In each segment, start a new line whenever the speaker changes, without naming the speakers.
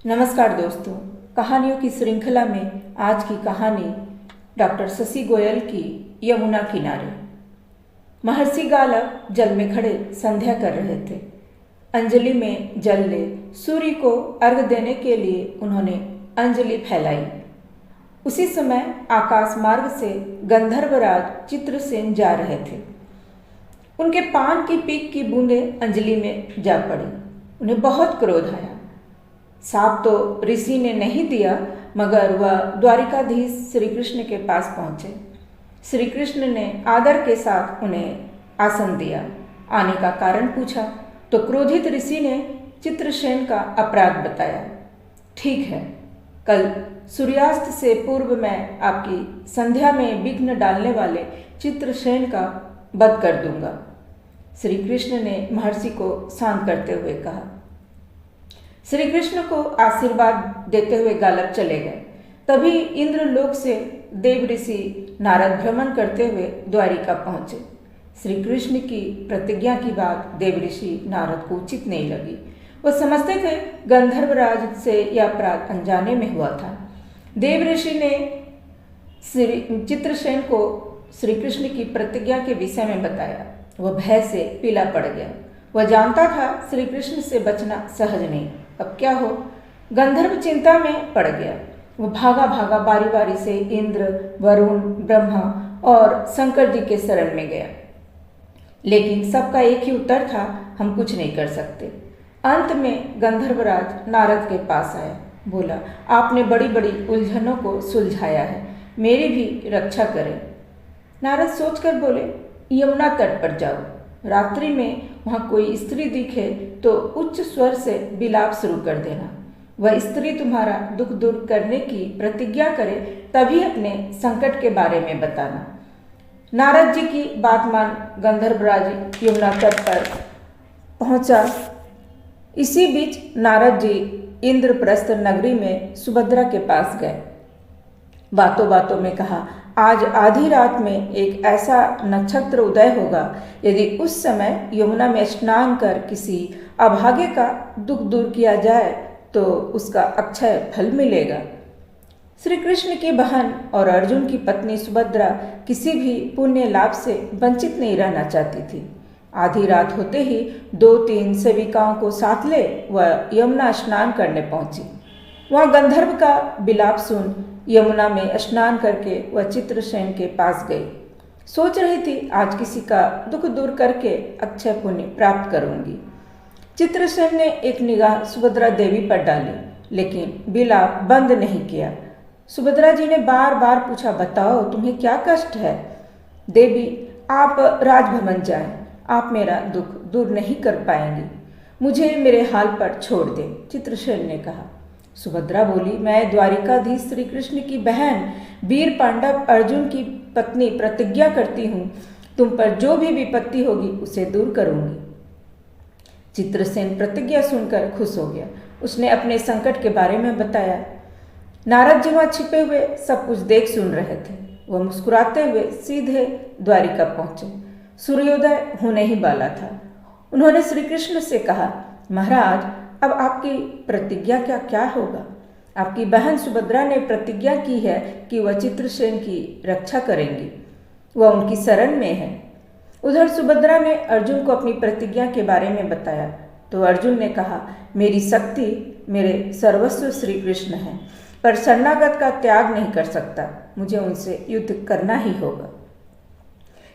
नमस्कार दोस्तों, कहानियों की श्रृंखला में आज की कहानी डॉक्टर शशि गोयल की यमुना किनारे। महर्षि गालव जल में खड़े संध्या कर रहे थे। अंजलि में जल ले सूर्य को अर्घ देने के लिए उन्होंने अंजलि फैलाई। उसी समय आकाश मार्ग से गंधर्वराज चित्रसेन जा रहे थे। उनके पान की पीक की बूंदें अंजलि में जा पड़ी। उन्हें बहुत क्रोध आया। साप तो ऋषि ने नहीं दिया, मगर वह द्वारिकाधीश श्री कृष्ण के पास पहुँचे। श्री कृष्ण ने आदर के साथ उन्हें आसन दिया। आने का कारण पूछा तो क्रोधित ऋषि ने चित्रसेन का अपराध बताया। ठीक है, कल सूर्यास्त से पूर्व मैं आपकी संध्या में विघ्न डालने वाले चित्रसेन का वध कर दूंगा। श्री कृष्ण ने महर्षि को शांत करते हुए कहा। श्री कृष्ण को आशीर्वाद देते हुए गालव चले गए। तभी इंद्रलोक से देव ऋषि नारद भ्रमण करते हुए द्वारिका पहुंचे। श्री कृष्ण की प्रतिज्ञा की बात देव ऋषि नारद को उचित नहीं लगी। वह समझते थे गंधर्वराज से यह अपराध अनजाने में हुआ था। देव ऋषि ने चित्रसेन को श्री कृष्ण की प्रतिज्ञा के विषय में बताया। वह भय से पीला पड़ गया। वह जानता था श्री कृष्ण से बचना सहज नहीं। अब क्या हो? गंधर्व चिंता में पड़ गया। वो भागा भागा बारी बारी से इंद्र, वरुण, ब्रह्मा और शंकर जी के शरण में गया, लेकिन सबका एक ही उत्तर था, हम कुछ नहीं कर सकते। अंत में गंधर्वराज नारद के पास आया। बोला, आपने बड़ी बड़ी उलझनों को सुलझाया है, मेरी भी रक्षा करें। नारद सोचकर बोले, यमुना तट पर जाओ। रात्रि में वहाँ कोई स्त्री दिखे तो उच्च स्वर से विलाप शुरू कर देना। वह स्त्री तुम्हारा दुख दूर करने की प्रतिज्ञा करे, तभी अपने संकट के बारे में बताना। नारद जी की बात मान गंधर्वराज यमुना तट पर पहुंचा। इसी बीच नारद जी इंद्रप्रस्थ नगरी में सुभद्रा के पास गए। बातों बातों में कहा, आज आधी रात में एक ऐसा नक्षत्र उदय होगा, यदि उस समय यमुना में स्नान कर किसी अभागे का दुख दूर किया जाए तो उसका अक्षय फल मिलेगा। श्री कृष्ण की बहन और अर्जुन की पत्नी सुभद्रा किसी भी पुण्य लाभ से वंचित नहीं रहना चाहती थी। आधी रात होते ही 2-3 सेविकाओं को साथ ले वह यमुना स्नान करने पहुंची। वहाँ गंधर्व का विलाप सुन यमुना में स्नान करके वह चित्रसेन के पास गई। सोच रही थी, आज किसी का दुख दूर करके अक्षय पुण्य प्राप्त करूंगी। चित्रसेन ने एक निगाह सुभद्रा देवी पर डाली, लेकिन विलाप बंद नहीं किया। सुभद्रा जी ने बार बार पूछा, बताओ तुम्हें क्या कष्ट है? देवी, आप राजभवन जाएं, आप मेरा दुख दूर नहीं कर पाएंगी, मुझे मेरे हाल पर छोड़ दें। चित्रसेन ने कहा। सुभद्रा बोली, मैं द्वारिकाधीश श्री कृष्ण की बहन वीर पांडव अर्जुन की पत्नी प्रतिज्ञा करती हूँ, तुम पर जो भी विपत्ति होगी उसे दूर करूंगी। चित्रसेन प्रतिज्ञा सुनकर खुश हो गया। उसने अपने संकट के बारे में बताया। नारद जी वहाँ छिपे हुए सब कुछ देख सुन रहे थे। वह मुस्कुराते हुए सीधे द्वारिका पहुंचे। सूर्योदय होने ही वाला था। उन्होंने श्री कृष्ण से कहा, महाराज, अब आपकी प्रतिज्ञा का क्या होगा? आपकी बहन सुभद्रा ने प्रतिज्ञा की है कि वह चित्रसेन की रक्षा करेंगी। वह उनकी शरण में है। उधर सुभद्रा ने अर्जुन को अपनी प्रतिज्ञा के बारे में बताया तो अर्जुन ने कहा, मेरी शक्ति, मेरे सर्वस्व श्री कृष्ण हैं, पर शरणागत का त्याग नहीं कर सकता, मुझे उनसे युद्ध करना ही होगा।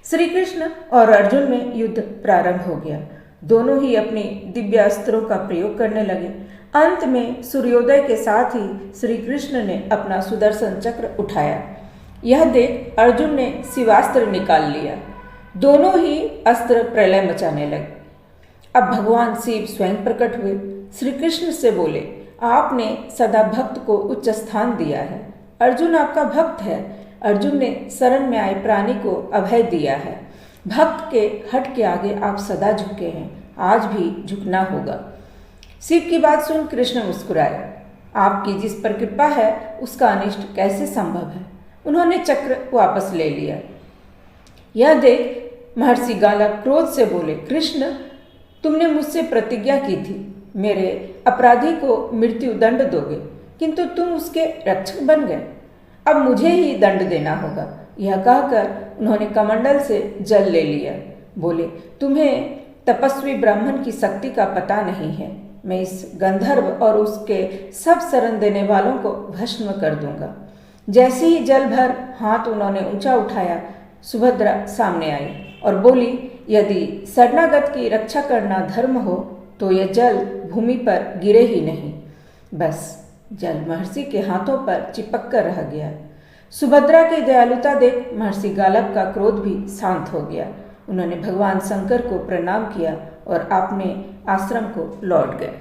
श्री कृष्ण और अर्जुन में युद्ध प्रारंभ हो गया। दोनों ही अपनी दिव्य अस्त्रों का प्रयोग करने लगे। अंत में सूर्योदय के साथ ही श्री कृष्ण ने अपना सुदर्शन चक्र उठाया। यह देख अर्जुन ने शिवास्त्र निकाल लिया। दोनों ही अस्त्र प्रलय मचाने लगे। अब भगवान शिव स्वयं प्रकट हुए। श्री कृष्ण से बोले, आपने सदा भक्त को उच्च स्थान दिया है। अर्जुन आपका भक्त है। अर्जुन ने शरण में आए प्राणी को अभय दिया है। भक्त के हट के आगे आप सदा झुके हैं, आज भी झुकना होगा। शिव की बात सुन कृष्ण मुस्कुराए। आपकी जिस पर कृपा है उसका अनिष्ट कैसे संभव है? उन्होंने चक्र वापस ले लिया। यह देख महर्षि गालव क्रोध से बोले, कृष्ण, तुमने मुझसे प्रतिज्ञा की थी, मेरे अपराधी को मृत्यु दंड दोगे, किंतु तुम उसके रक्षक बन गए। अब मुझे ही दंड देना होगा। यह कहकर उन्होंने कमंडल से जल ले लिया। बोले, तुम्हें तपस्वी ब्राह्मण की शक्ति का पता नहीं है। मैं इस गंधर्व और उसके सब शरण देने वालों को भस्म कर दूंगा। जैसे ही जल भर हाथ उन्होंने ऊंचा उठाया, सुभद्रा सामने आई और बोली, यदि शरणागत की रक्षा करना धर्म हो तो यह जल भूमि पर गिरे ही नहीं। बस जल महर्षि के हाथों पर चिपक कर रह गया। सुभद्रा की दयालुता देख महर्षि गालव का क्रोध भी शांत हो गया। उन्होंने भगवान शंकर को प्रणाम किया और अपने आश्रम को लौट गए।